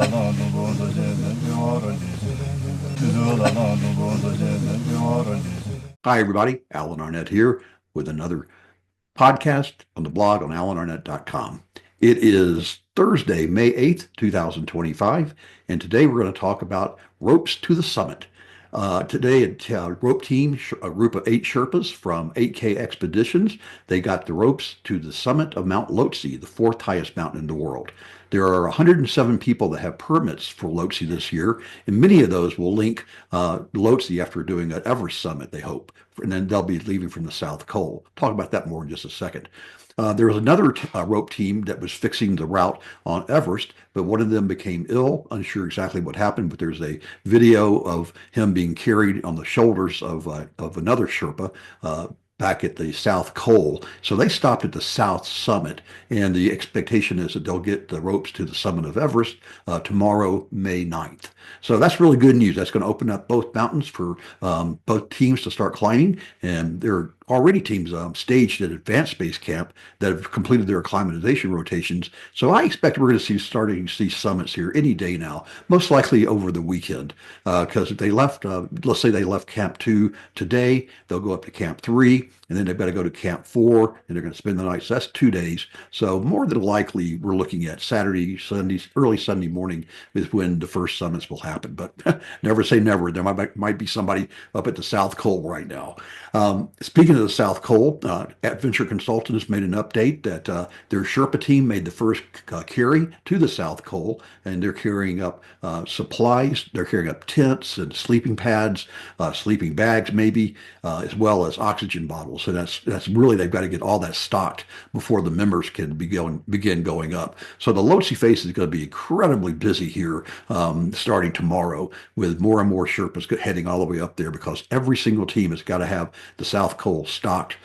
Hi, everybody. Alan Arnette here with another podcast on the blog on alanarnette.com. It is Thursday, May 8th, 2025, and today we're going to talk about ropes to the summit. Today, a rope team, a group of 8 Sherpas from 8K Expeditions, they got the ropes to the summit of Mount Lhotse, the fourth highest mountain in the world. There are 107 people that have permits for Lhotse this year, and many of those will link Lhotse after doing an Everest summit, they hope. And then they'll be leaving from the South Pole. Talk about that more in just a second. There was another rope team that was fixing the route on Everest, but one of them became ill. Unsure exactly what happened, but there's a video of him being carried on the shoulders of another Sherpa back at the South Col. So they stopped at the South Summit, and the expectation is that they'll get the ropes to the summit of Everest tomorrow, May 9th. So that's really good news. That's going to open up both mountains for both teams to start climbing, and there are already teams staged at Advanced Base Camp that have completed their acclimatization rotations. So I expect we're going to starting to see summits here any day now, most likely over the weekend. Because if they left, let's say they left Camp 2 today, they'll go up to Camp 3, and then they've got to go to Camp 4, and they're going to spend the night. So that's 2 days. So more than likely, we're looking at Saturday, Sunday, early Sunday morning is when the first summits will happen. But never say never. There might be somebody up at the South Col right now. Speaking of the South Col, Adventure Consultants made an update that their Sherpa team made the first carry to the South Col, and they're carrying up supplies. They're carrying up tents and sleeping pads, sleeping bags maybe, as well as oxygen bottles. So that's really, they've got to get all that stocked before the members can begin going up. So the Lhotse face is going to be incredibly busy here starting tomorrow, with more and more Sherpas heading all the way up there, because every single team has got to have the South Col stocked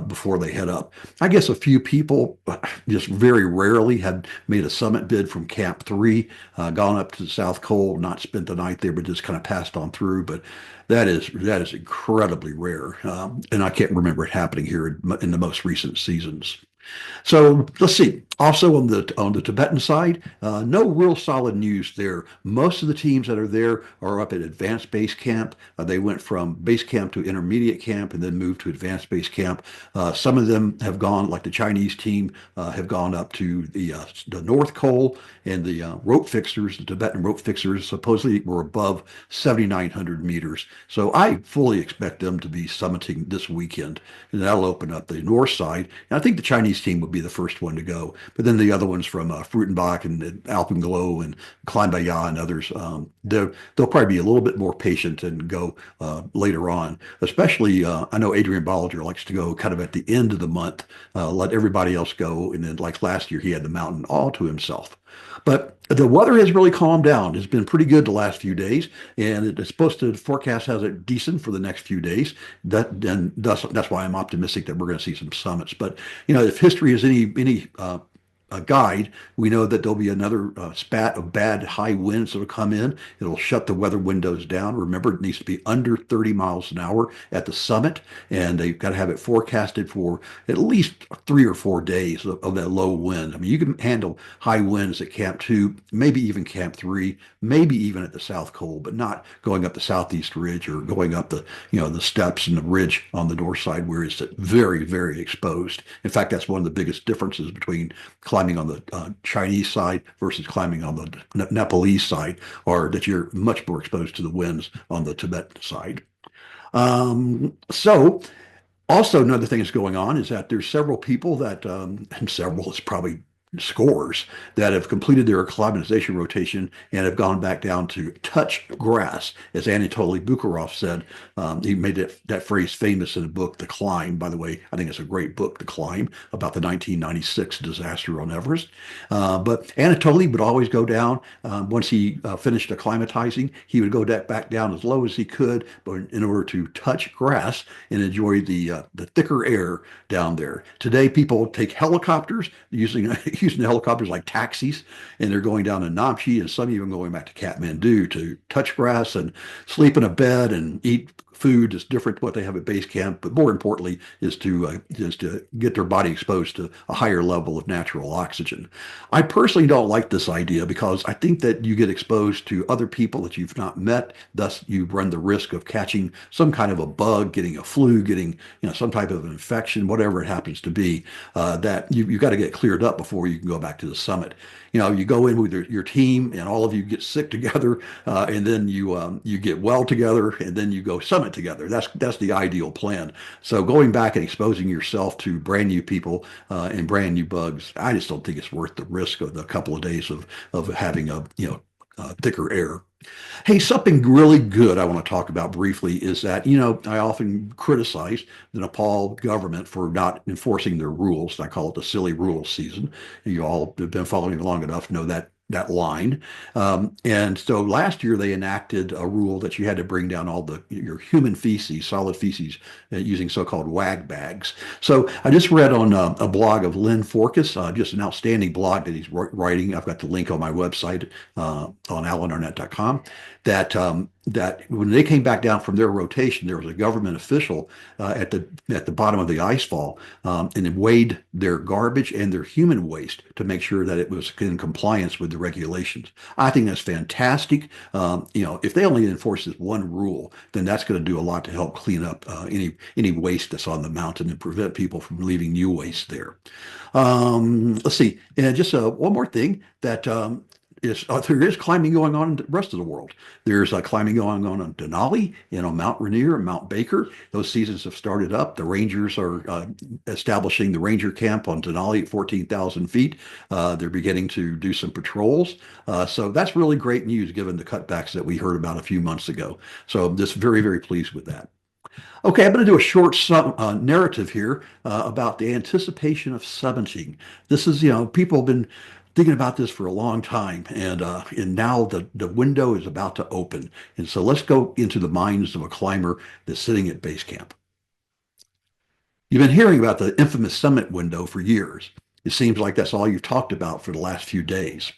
before they head up. I guess a few people just very rarely had made a summit bid from Camp 3, gone up to the South Col, not spent the night there, but just kind of passed on through. But that is incredibly rare, and I can't remember it happening here in the most recent seasons. So let's see. Also on the Tibetan side, no real solid news there. Most of the teams that are there are up at Advanced Base Camp. They went from Base Camp to Intermediate Camp and then moved to Advanced Base Camp. Some of them have gone, like the Chinese team, have gone up to the North Col, and the rope fixers, the Tibetan rope fixers, supposedly were above 7,900 meters. So I fully expect them to be summiting this weekend, and that'll open up the north side. And I think the Chinese team would be the first one to go. But then the other ones from Fruitenbach and Alpenglow and Kleinbaya and others, they'll probably be a little bit more patient and go later on. Especially, I know Adrian Bollinger likes to go kind of at the end of the month, let everybody else go. And then like last year, he had the mountain all to himself. But the weather has really calmed down. It's been pretty good the last few days, and it's supposed to, forecast has it decent for the next few days. That's why I'm optimistic that we're going to see some summits. But if history is any a guide, we know that there'll be another spat of bad high winds that'll come in. It'll shut the weather windows down. Remember, it needs to be under 30 miles an hour at the summit, and they've got to have it forecasted for at least 3 or 4 days of that low wind. I mean, you can handle high winds at Camp 2, maybe even Camp 3, maybe even at the South Col, but not going up the Southeast Ridge or going up the steps and the ridge on the north side where it's very, very exposed. In fact, that's one of the biggest differences between climbing on the Chinese side versus climbing on the Nepalese side, or that you're much more exposed to the winds on the Tibetan side. So also another thing that's going on is that there's several people that, and several is probably scores, that have completed their acclimatization rotation and have gone back down to touch grass. As Anatoly Bukharov said, he made that phrase famous in the book, The Climb. By the way, I think it's a great book, The Climb, about the 1996 disaster on Everest. But Anatoly would always go down. Once he finished acclimatizing, he would go back down as low as he could, but in order to touch grass and enjoy the thicker air down there. Today, people take helicopters using the helicopters like taxis, and they're going down to Namche, and some even going back to Kathmandu to touch grass and sleep in a bed and eat food is different to what they have at base camp, but more importantly is to get their body exposed to a higher level of natural oxygen. I personally don't like this idea because I think that you get exposed to other people that you've not met. Thus, you run the risk of catching some kind of a bug, getting a flu, getting some type of infection, whatever it happens to be. That you've got to get cleared up before you can go back to the summit. You go in with your team, and all of you get sick together, and then you get well together, and then you go summit together. That's the ideal plan. So going back and exposing yourself to brand new people and brand new bugs, I just don't think it's worth the risk of the couple of days of having thicker air. Hey, something really good I want to talk about briefly is that, I often criticize the Nepal government for not enforcing their rules. I call it the silly rules season. You all have been following long enough to know that line. And so last year they enacted a rule that you had to bring down all your human feces, solid feces, using so-called wag bags. So I just read on a blog of Lynn Forkas, just an outstanding blog that he's writing. I've got the link on my website on alanarnette.com. That when they came back down from their rotation, there was a government official at the bottom of the ice fall, and it weighed their garbage and their human waste to make sure that it was in compliance with the regulations. I think that's fantastic. If they only enforce this one rule, then that's going to do a lot to help clean up any waste that's on the mountain and prevent people from leaving new waste there. Let's see, and just one more thing that there is climbing going on in the rest of the world. There's climbing going on Denali and on Mount Rainier and Mount Baker. Those seasons have started up. The Rangers are establishing the Ranger Camp on Denali at 14,000 feet. They're beginning to do some patrols. So that's really great news given the cutbacks that we heard about a few months ago. So I'm just very, very pleased with that. Okay, I'm going to do a short narrative here about the anticipation of summiting. This is, people have been thinking about this for a long time, and now the window is about to open. And so let's go into the minds of a climber that's sitting at base camp. You've been hearing about the infamous summit window for years. It seems like that's all you've talked about for the last few days.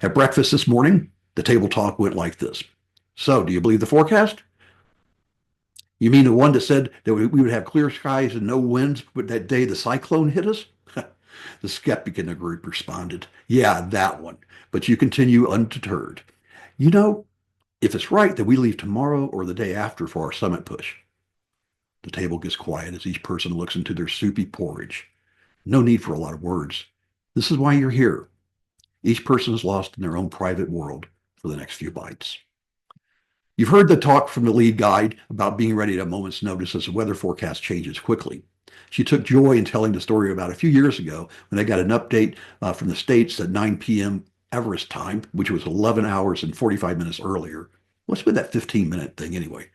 At breakfast this morning, the table talk went like this. So, do you believe the forecast? You mean the one that said that we would have clear skies and no winds, but that day the cyclone hit us? The skeptic in the group responded, yeah, that one. But you continue undeterred. If it's right that we leave tomorrow or the day after for our summit push. The table gets quiet as each person looks into their soupy porridge. No need for a lot of words. This is why you're here. Each person is lost in their own private world for the next few bites. You've heard the talk from the lead guide about being ready at a moment's notice as the weather forecast changes quickly. She took joy in telling the story about a few years ago when they got an update from the States at 9 p.m. Everest time, which was 11 hours and 45 minutes earlier. What's with that 15-minute thing anyway?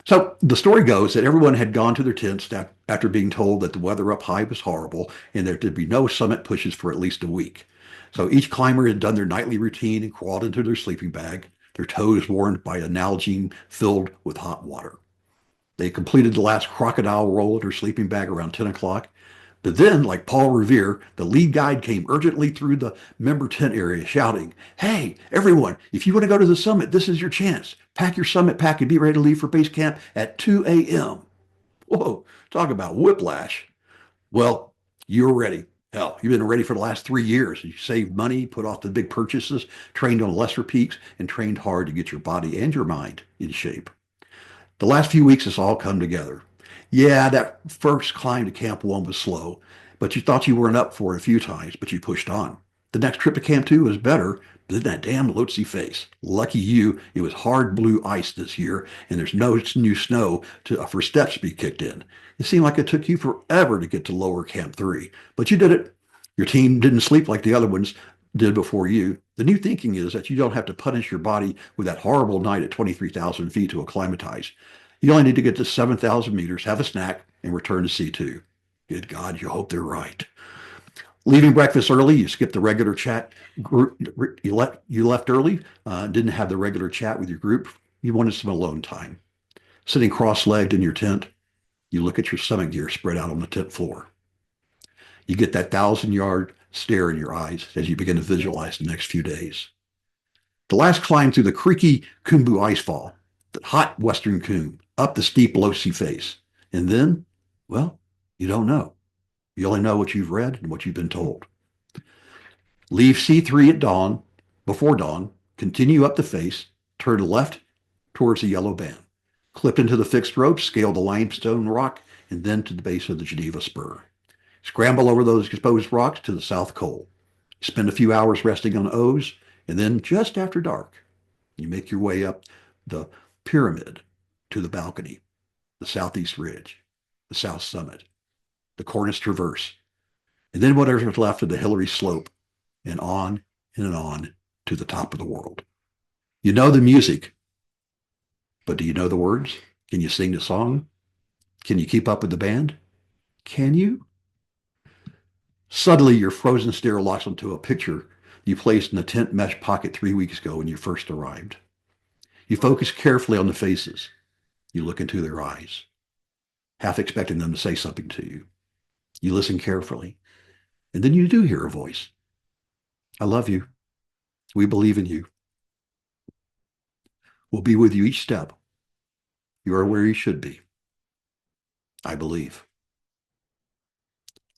So the story goes that everyone had gone to their tents after being told that the weather up high was horrible and there would be no summit pushes for at least a week. So each climber had done their nightly routine and crawled into their sleeping bag, their toes warmed by a Nalgene filled with hot water. They completed the last crocodile roll in her sleeping bag around 10 o'clock. But then, like Paul Revere, the lead guide came urgently through the member tent area shouting, hey, everyone, if you want to go to the summit, this is your chance. Pack your summit pack and be ready to leave for base camp at 2 a.m. Whoa, talk about whiplash. Well, you're ready. Hell, you've been ready for the last 3 years. You saved money, put off the big purchases, trained on lesser peaks, and trained hard to get your body and your mind in shape. The last few weeks has all come together. Yeah, that first climb to Camp 1 was slow, but you thought you weren't up for it a few times, but you pushed on. The next trip to Camp 2 was better, but then that damn Lhotse face. Lucky you, it was hard blue ice this year, and there's no new snow for steps to be kicked in. It seemed like it took you forever to get to lower Camp 3, but you did it. Your team didn't sleep like the other ones did before you. The new thinking is that you don't have to punish your body with that horrible night at 23,000 feet to acclimatize. You only need to get to 7,000 meters, have a snack, and return to C2. Good God, you hope they're right. Leaving breakfast early, you skipped the regular chat group. You left early, didn't have the regular chat with your group. You wanted some alone time. Sitting cross-legged in your tent, you look at your summit gear spread out on the tent floor. You get that 1,000-yard stare in your eyes as you begin to visualize the next few days. The last climb through the creaky Khumbu icefall, the hot western Khum, up the steep Lhotse face. And then, well, you don't know. You only know what you've read and what you've been told. Leave C3 at dawn, before dawn, continue up the face, turn left towards the yellow band. Clip into the fixed rope, scale the limestone rock, and then to the base of the Geneva Spur. Scramble over those exposed rocks to the South Col. Spend a few hours resting on O's, and then just after dark, you make your way up the pyramid to the balcony, the southeast ridge, the south summit, the Cornice Traverse, and then whatever's left of the Hillary Slope, and on to the top of the world. You know the music, but do you know the words? Can you sing the song? Can you keep up with the band? Can you? Suddenly, your frozen stare locks onto a picture you placed in a tent mesh pocket 3 weeks ago when you first arrived. You focus carefully on the faces. You look into their eyes, half expecting them to say something to you. You listen carefully, and then you do hear a voice. I love you. We believe in you. We'll be with you each step. You are where you should be. I believe.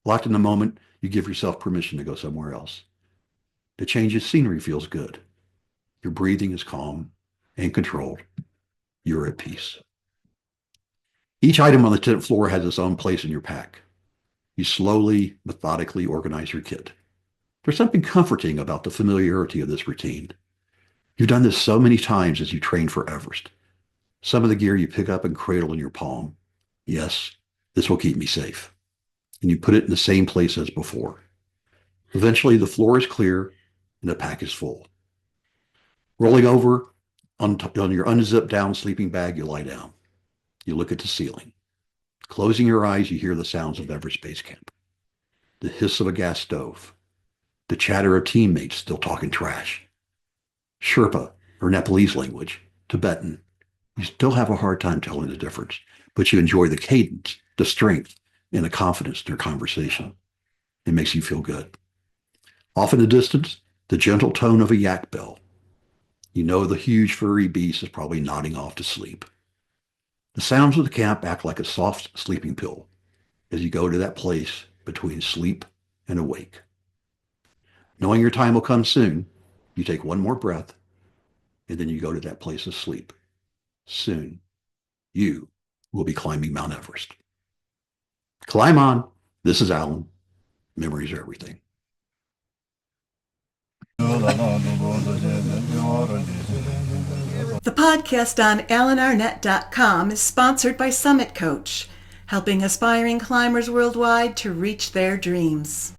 Locked in the moment, you give yourself permission to go somewhere else. The change of scenery feels good. Your breathing is calm and controlled. You're at peace. Each item on the tent floor has its own place in your pack. You slowly, methodically organize your kit. There's something comforting about the familiarity of this routine. You've done this so many times as you train for Everest. Some of the gear you pick up and cradle in your palm. Yes, this will keep me safe. And you put it in the same place as before. Eventually, the floor is clear and the pack is full. Rolling over on your unzipped down sleeping bag, you lie down. You look at the ceiling. Closing your eyes, you hear the sounds of Everest Base Camp. The hiss of a gas stove. The chatter of teammates still talking trash. Sherpa, or Nepalese language, Tibetan. You still have a hard time telling the difference, but you enjoy the cadence, the strength, and the confidence in their conversation. It makes you feel good. Off in the distance, the gentle tone of a yak bell. You know the huge furry beast is probably nodding off to sleep. The sounds of the camp act like a soft sleeping pill as you go to that place between sleep and awake. Knowing your time will come soon, you take one more breath, and then you go to that place of sleep. Soon, you will be climbing Mount Everest. Climb on. This is Alan. Memories are everything. The podcast on AlanArnette.com is sponsored by Summit Coach, helping aspiring climbers worldwide to reach their dreams.